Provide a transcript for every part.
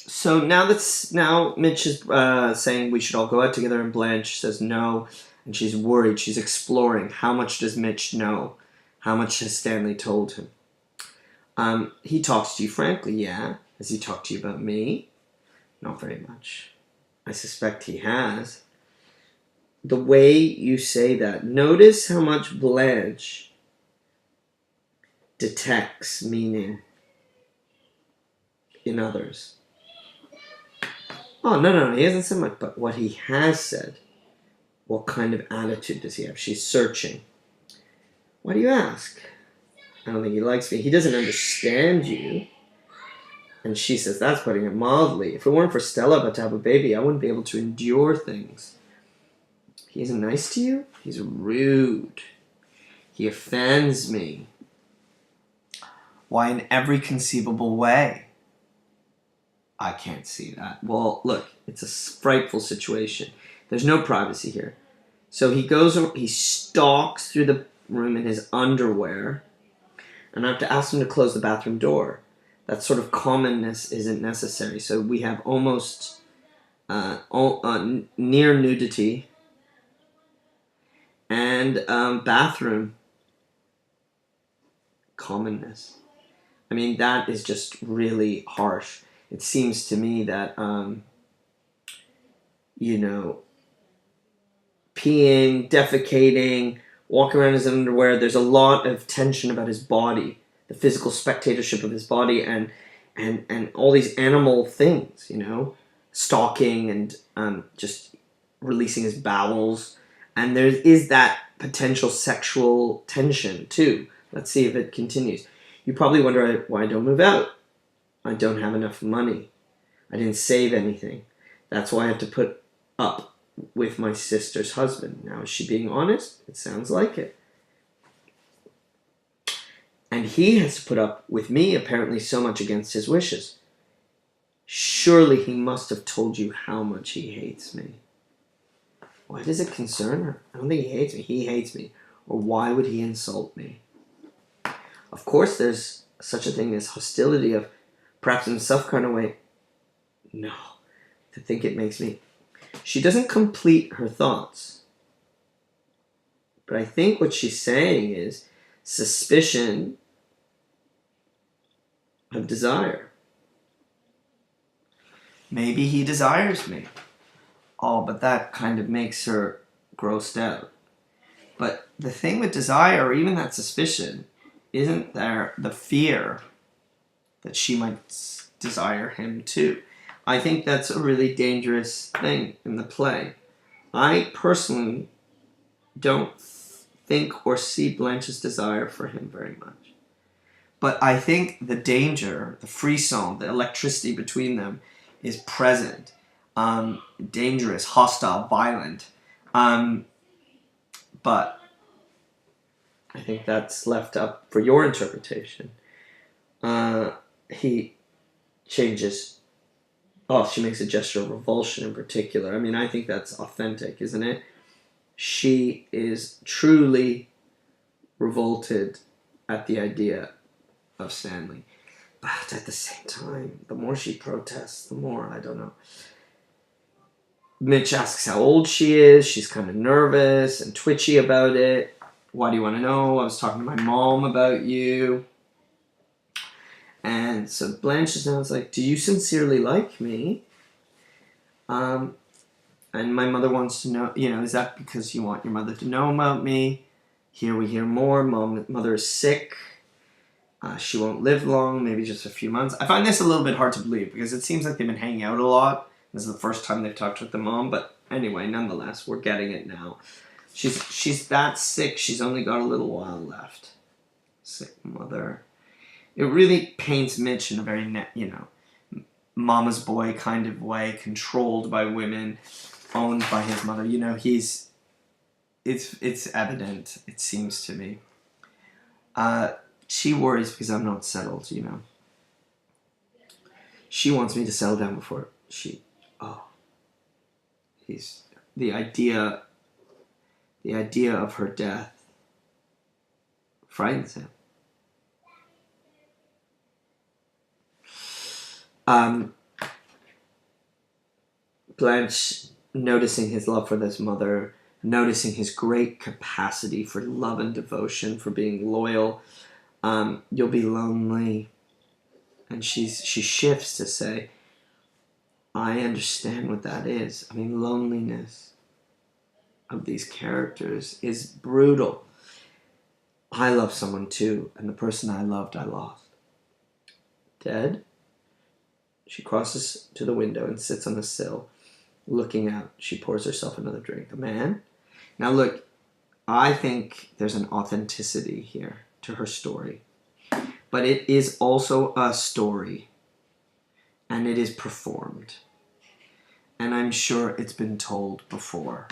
So now Mitch is saying we should all go out together, and Blanche says no, and she's worried. She's exploring. How much does Mitch know? How much has Stanley told him? He talks to you frankly, yeah. Has he talked to you about me? Not very much. I suspect he has. The way you say that, notice how much Blanche detects meaning in others. Oh, no, he hasn't said much, but what he has said, what kind of attitude does he have? She's searching. Why do you ask? I don't think he likes me. He doesn't understand you. And she says, that's putting it mildly. If it weren't for Stella about to have a baby, I wouldn't be able to endure things. He isn't nice to you? He's rude. He offends me. Why, in every conceivable way? I can't see that. Well, look, it's a frightful situation. There's no privacy here. So he stalks through the room in his underwear, and I have to ask him to close the bathroom door. That sort of commonness isn't necessary. So we have almost near nudity and bathroom commonness. I mean, that is just really harsh. It seems to me that, peeing, defecating, walking around in his underwear, there's a lot of tension about his body, the physical spectatorship of his body, and all these animal things, stalking and just releasing his bowels. And there is that potential sexual tension, too. Let's see if it continues. You probably wonder why I don't move out. I don't have enough money. I didn't save anything. That's why I have to put up with my sister's husband. Now, is she being honest? It sounds like it. And he has to put up with me, apparently so much against his wishes. Surely he must have told you how much he hates me. Why does it concern her? I don't think he hates me. He hates me. Or why would he insult me? Of course, there's such a thing as hostility of, perhaps in some kind of way. No, to think it makes me. She doesn't complete her thoughts. But I think what she's saying is suspicion of desire. Maybe he desires me. Oh, but that kind of makes her grossed out. But the thing with desire, or even that suspicion, isn't there the fear that she might desire him too? I think that's a really dangerous thing in the play. I personally don't think or see Blanche's desire for him very much. But I think the danger, the frisson, the electricity between them is present. Dangerous, hostile, violent. But I think that's left up for your interpretation. He changes. Oh, she makes a gesture of revulsion in particular. I mean, I think that's authentic, isn't it? She is truly revolted at the idea of Stanley. But at the same time, the more she protests, the more, I don't know. Mitch asks how old she is. She's kind of nervous and twitchy about it. Why do you want to know? I was talking to my mom about you. And so Blanche is now like, do you sincerely like me? And my mother wants to know, is that because you want your mother to know about me? Here we hear more. Mother is sick. She won't live long, maybe just a few months. I find this a little bit hard to believe because it seems like they've been hanging out a lot. This is the first time they've talked with the mom. But anyway, nonetheless, we're getting it now. She's that sick, she's only got a little while left. Sick mother. It really paints Mitch in a very, mama's boy kind of way, controlled by women, owned by his mother. It's evident, it seems to me. She worries because I'm not settled, She wants me to settle down before the idea of her death frightens him. Blanche, noticing his love for this mother, noticing his great capacity for love and devotion, for being loyal. You'll be lonely. And she shifts to say, I understand what that is. I mean, loneliness of these characters is brutal. I love someone too, and the person I loved, I lost. Dead? She crosses to the window and sits on the sill, looking out. She pours herself another drink. A man? Now look, I think there's an authenticity here to her story. But it is also a story. And it is performed. And I'm sure it's been told before.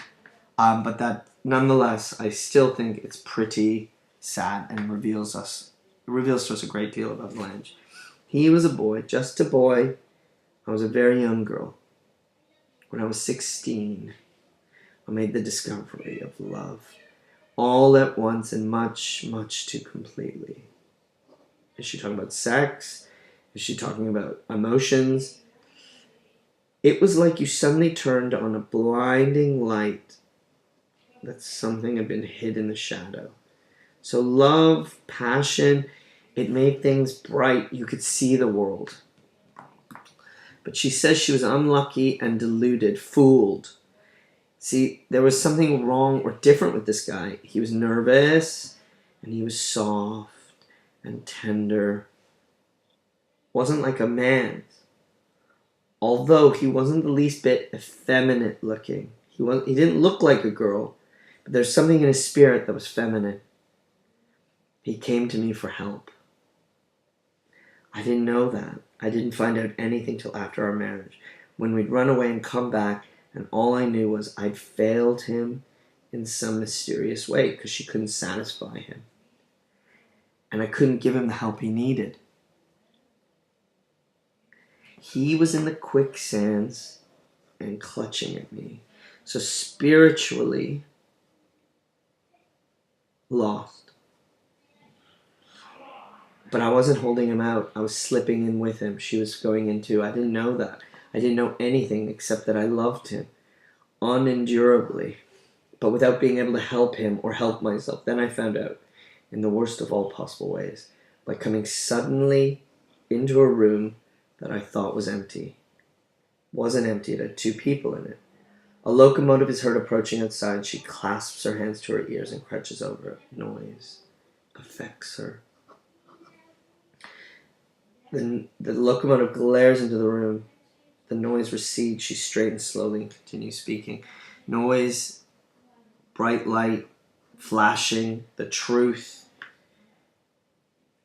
But that, nonetheless, I still think it's pretty sad and reveals to us a great deal about Blanche. He was a boy, just a boy. I was a very young girl. When I was 16, I made the discovery of love. All at once and much, much too completely. Is she talking about sex? Is she talking about emotions? It was like you suddenly turned on a blinding light that something had been hid in the shadow. So love, passion, it made things bright. You could see the world. But she says she was unlucky and deluded, fooled. See, there was something wrong or different with this guy. He was nervous, and he was soft and tender. Wasn't like a man. Although he wasn't the least bit effeminate looking. He didn't look like a girl, but there's something in his spirit that was feminine. He came to me for help. I didn't know that. I didn't find out anything till after our marriage, when we'd run away and come back, and all I knew was I'd failed him in some mysterious way because she couldn't satisfy him. And I couldn't give him the help he needed. He was in the quicksands and clutching at me. So spiritually lost. But I wasn't holding him out. I was slipping in with him. She was going into. I didn't know that. I didn't know anything except that I loved him unendurably, but without being able to help him or help myself. Then I found out, in the worst of all possible ways, by coming suddenly into a room that I thought was empty. Wasn't empty. It had two people in it. A locomotive is heard approaching outside. She clasps her hands to her ears and crouches over it. Noise affects her. Then the locomotive glares into the room. The noise recedes. She straightens slowly and continues speaking. Noise, bright light, flashing, the truth.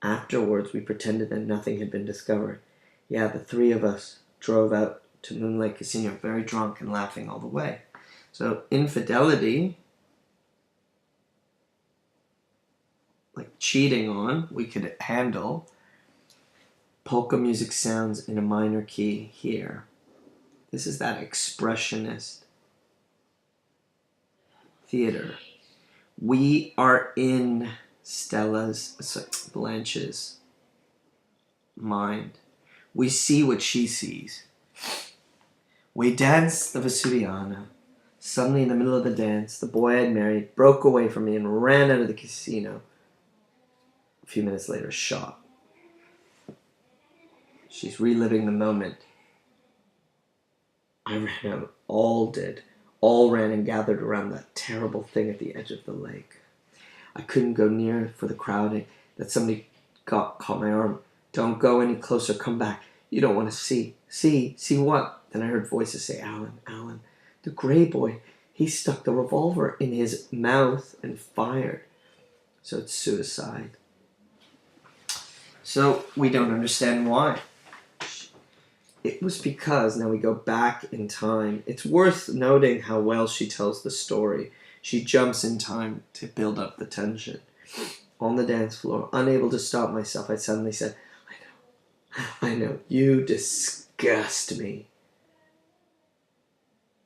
Afterwards, we pretended that nothing had been discovered. Yeah, the three of us drove out to Moonlight Casino, very drunk and laughing all the way. So infidelity, like cheating on, we could handle. Polka music sounds in a minor key here. This is that expressionist theater. We are in Blanche's mind. We see what she sees. We danced the Vesuviana. Suddenly, in the middle of the dance, the boy I had married broke away from me and ran out of the casino. A few minutes later, shot. She's reliving the moment. I ran out. All did. All ran and gathered around that terrible thing at the edge of the lake. I couldn't go near for the crowding. That somebody caught my arm. Don't go any closer. Come back. You don't want to see. See what? Then I heard voices say, Alan, Alan. The gray boy. He stuck the revolver in his mouth and fired. So it's suicide. So we don't understand why. It was because, now we go back in time. It's worth noting how well she tells the story. She jumps in time to build up the tension. On the dance floor, unable to stop myself, I suddenly said, I know, you disgust me.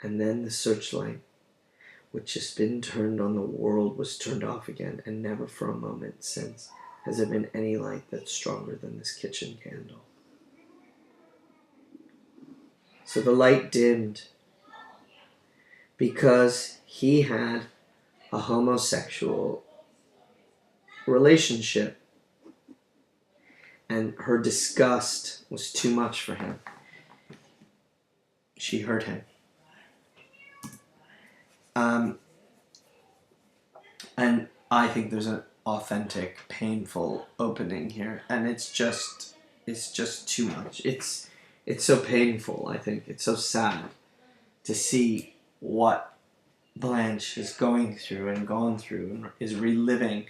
And then the searchlight, which has been turned on the world, was turned off again, and never for a moment since has there been any light that's stronger than this kitchen candle. So the light dimmed, because he had a homosexual relationship and her disgust was too much for him. She hurt him. And I think there's an authentic, painful opening here, and it's just too much. It's so painful. I think it's so sad to see what Blanche is going through and gone through and is reliving,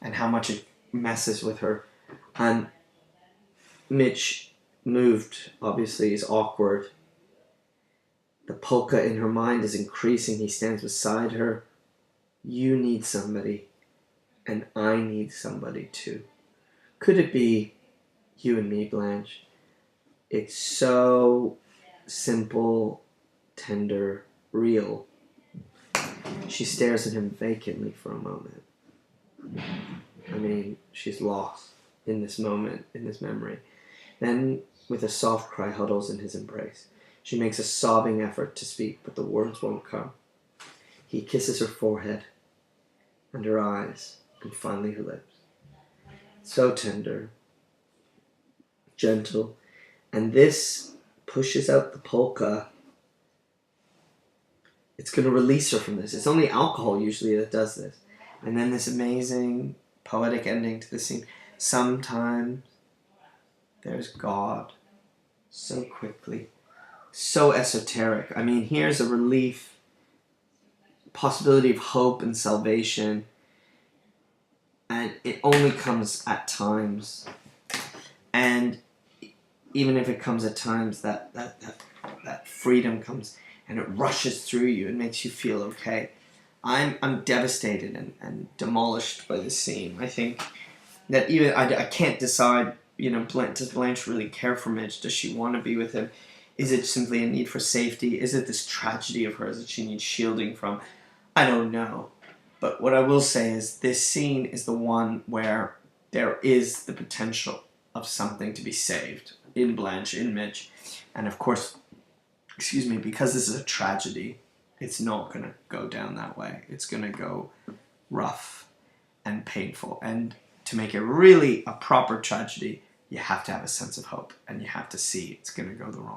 and how much it messes with her. And Mitch, moved, obviously, is awkward. The polka in her mind is increasing. He stands beside her. You need somebody, and I need somebody too. Could it be you and me, Blanche? It's so simple, tender, real. She stares at him vacantly for a moment. I mean, she's lost in this moment, in this memory. Then, with a soft cry, huddles in his embrace. She makes a sobbing effort to speak, but the words won't come. He kisses her forehead, and her eyes, and finally her lips. So tender, gentle, and this pushes out the polka. It's going to release her from this. It's only alcohol usually that does this. And then this amazing poetic ending to the scene. Sometimes there's God so quickly, so esoteric. I mean, here's a relief, possibility of hope and salvation, and it only comes at times. And even if it comes at times, that freedom comes and it rushes through you and makes you feel okay. I'm devastated and demolished by this scene. I think that even I can't decide. Does Blanche really care for Mitch? Does she want to be with him? Is it simply a need for safety? Is it this tragedy of hers that she needs shielding from? I don't know. But what I will say is this scene is the one where there is the potential of something to be saved in Blanche, in Mitch. And of course, because this is a tragedy, it's not going to go down that way. It's going to go rough and painful. And to make it really a proper tragedy, you have to have a sense of hope, and you have to see it's going to go the wrong way.